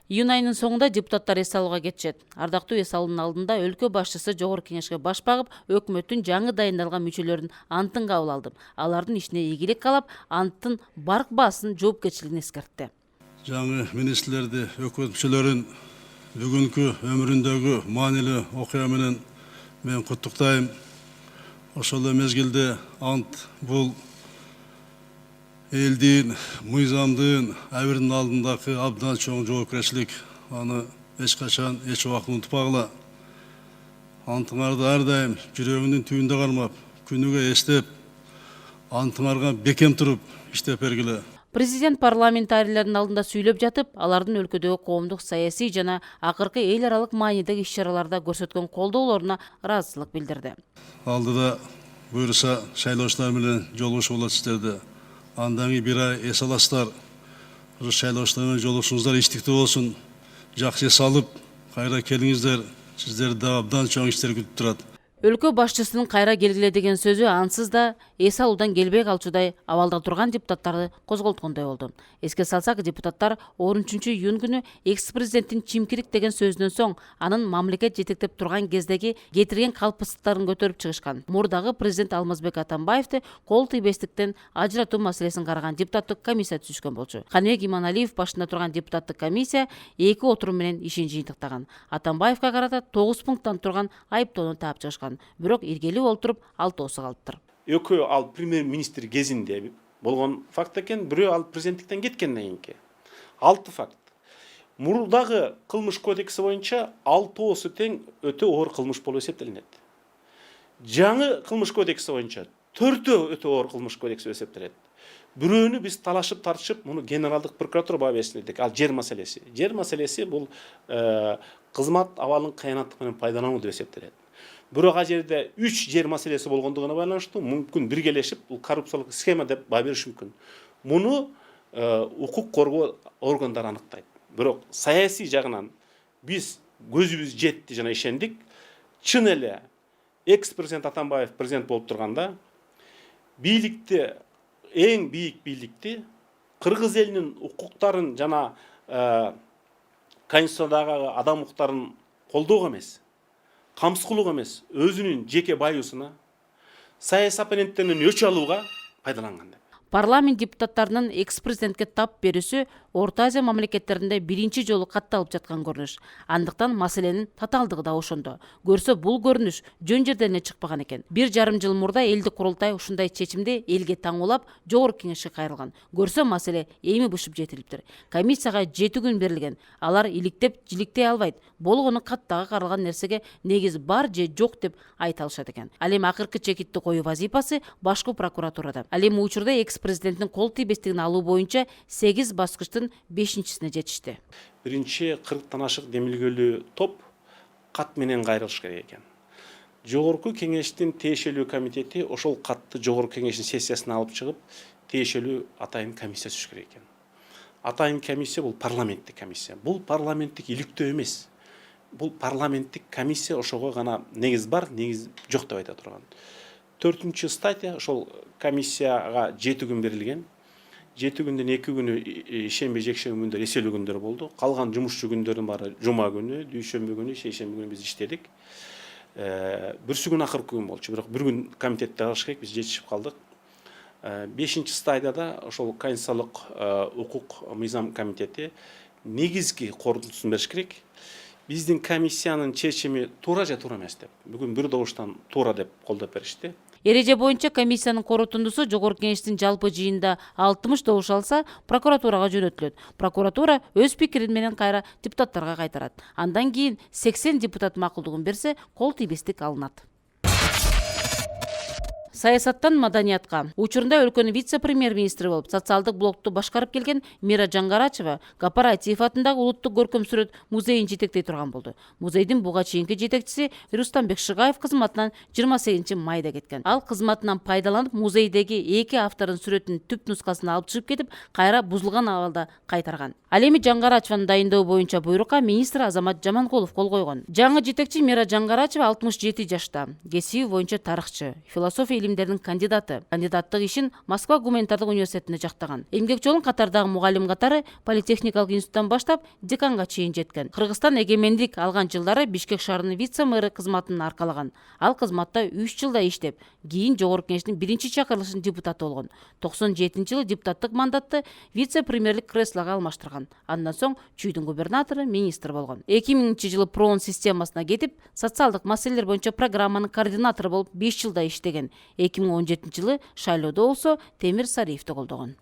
Июнь айынын соңунда депутаттар эс алууга кетишет. Ардактуу эс алуунун алдында өлкө башчысы Жогорку Кеңешке баш багып, өкмөттүн жаңы дайындалган мүчөлөрүн антын кабыл алды. Алардын ишине ийгилик каалап, анттын барк баасын жоопкерчилигин эскертти. Жаңы министрлерди, өкмөт мүчөлөрүн бүгүнкү өмүрүндөгү маанилүү окуя менен мен куттуктайм. Ошол мезгилде ант бул элдин, мыйзамдын, абирдин алдындагы абдан чоң жоопкерчилик. Аны эч качан, эч убакыт унутпагыла. Антыңарды ар дайым жүрөгүнүн түбүндө кармап, күнүгө эстеп, антыңарга бекем туруп иштеп бергиле. Президент парламентарийлердин алдында сүйлөп жатып, алардын өлкөдөгү коомдук, саясий жана акыркы эл аралык маанидеги иш-чараларда көрсөткөн колдоолоруна ыраазычылык билдирди. Алдыда буюрса шайлоочулар менен жолугушуу болот сиздерде. Андан кийин бир ай эс аласыздар. Шайлоочулар менен жолугушууңуздар иштиктүү болсун. Жакшы эс алып, кайра келиңиздер. Сиздерди дагы абдан чоң иштер күтүп турат. Өлкө башчысынын кайра келгиле деген сөзү ансыз да эс алуудан келбей калчудай абалда турган депутаттарды козголткондой болду. Эске салсак, депутаттар 13-июнь күнү экс-президенттин чимкирик деген сөзүнөн соң анын мамлекет жетектеп турган кездеги кетирген калпсыздыктарын көтөрүп чыгышкан. Мурдагы президент Алмазбек Атамбаевди кол тийбестиктен ажыратуу маселесин караган депутаттык комиссия түзүшкөн болчу. Каныбек Иманалиев башында турган депутаттык комиссия 2 отурум менен ишин жыйынтыктаган. Атамбаевга карата 9 пункттан турган айыптоону таап чыгышкан. Бирок иргелүү олтуруп, алтоосу калыптыр. Экөө ал премьер-министр кезинде болгон факт экен, бирөө ал президенттиктен кеткенден кийинки. 6 факт. Мурдагы кылмыш кодекси боюнча 6оосу тең өтө оор кылмыш болуп эсептелинет. Жаңы кылмыш кодекси боюнча 4 өтө оор кылмыш кодекси эсептелет. Бирөөнү биз талашып тартышып, муну генералдык прокуратура баа берсин дедик. Ал жер маселеси. Жер маселеси бул кызмат абалын кыянаттык менен пайдалануу деп эсептелет. Бирок ал жерде 3 жер маселеси болгондугуна байланыштуу мүмкүн биргелешип, бул коррупциялык схема деп баа бериш мүмкүн. Муну укук коргоо органдары аныктайт. Бирок саясий жагынан биз көзүбүз жетти жана ишендик. Чын эле экс-президент Атамбаев президент болуп турганда бийликти, эң бийик бийликти кыргыз элинин укуктарын жана конституциядагы адам укуктарын колдоого эмес, камсыз эмес, өзүнүн жеке баюусуна, саясий оппоненттеринен өч алууга пайдаланган. Парламент депутаттарынын экс-президентке тап берүүсү Орто Азия мамлекеттеринде биринчи жолу катталып жаткан көрүнүш. Андыктан маселенин татаалдыгы да ошондо. Көрсө бул көрүнүш жөн жерден эле чыкпаган экен. 1,5 жыл мурда элдик курултай ушундай чечимди элге таңуулап Жогорку Кеңешке кайрылган. Көрсө маселе эми бушуп жетилиптир. Комиссияга 7 күн берилген. Алар иликтеп жиликтей албайт. Болгону каттагы каралган нерсеге негиз бар же жок деп айта алышат экен. Ал эми акыркы чекитти коюу вазифасы башкы прокуратурада. Ал эми учурда экс-президенттин кол тийбестигин алуу боюнча 8 баскычтын 5-сине жетишти. Биринчи 40тан ашык демилгелүү топ кат менен кайрылыш керек экен. Жогорку Кеңештин тиешелүү комитети ошол катты Жогорку Кеңештин сессиясына алып чыгып, тиешелүү атайын комиссия түзүш керек экен. Атайын комиссия бул парламенттик комиссия. Бул парламенттик иликтөө эмес. Бул парламенттик комиссия ошого гана негиз бар, негиз жок деп айта турган. 4-чү статья ошол комиссияга 7 күн берилген. 7 күндөн 2 күнү шемби жекшемби күндөр эселүү күндөр болду. Калган жумушчу күндөрдүн баары жума күнү, дүйшөмбү күнү, шейшемби күнү биз иштедик. Бүрсү күн акыркы күн болчу. Бирок бир күн комитетте калыш керек, биз жетишип калдык. 5-чи стадияда ошол конституциялык укук мыйзам комитети негизги корутундусун бериш керек. Биздин комиссиянын чечими туура же туура эмес деп. Бүгүн бир добуштан туура деп колдоп беришти. Эреже боюнча комиссиянын корутундусу Жогорку Кеңештин жалпы жыйында 60 добуш алса, прокуратурага жөнөтүлөт. Прокуратура өз пикирин менен кайра депутаттарга кайтарат. Андан кийин 80 депутат макулдугун берсе, кол тийбестик алынат. Саясаттан маданиятка. Учурунда өлкөнүн вице-премьер-министри болуп, социалдык блокту башкарып келген Мира Жаңгарачева Капаратиев атындагы улуттук көркөм сүрөт музейин жетектей турган болду. Музейдин буга чейинки жетекчиси Рустамбек Шыгаев кызматынан 28-майда кеткен. Ал кызматынан пайдаланып, музейдеги 2 автордун сүрөтүнүн түп нускасын алып чыгып кетип, кайра бузулган абалда кайтарган. Ал эми Жаңгарачеванын дайындоо боюнча буйрукка министр Азамат Жаманкулов кол койгон. Жаңы жетекчи Мира Жаңгарачева 67 жашта. Кесиби боюнча тарыхчы, философия илимдеринин кандидаты. Кандидаттык ишин Москва гуманитардык университетинде жактаган. Эмгек жолун катардагы мугалим катары политехникалык институттан баштап деканга чейин жеткен. Кыргызстан эгемендик алган жылдары Бишкек шаарынын вице-мэры кызматын аркалаган. Ал кызматта 3 жылда иштеп, кийин Жогорку Кеңештин 1-чакырылышынын депутаты болгон. 97-жылы депутаттык мандатты вице-премьерлик креслого алмаштырган. Андан соң чүйдүн губернатору, министр болгон. 2000-жылы ПРООН системасына кетип, социалдык маселелер боюнча программанын координатору болуп 5 жылда иштеген. 2017-жылы шайлоодо болсо Темир Сариевди колдогон.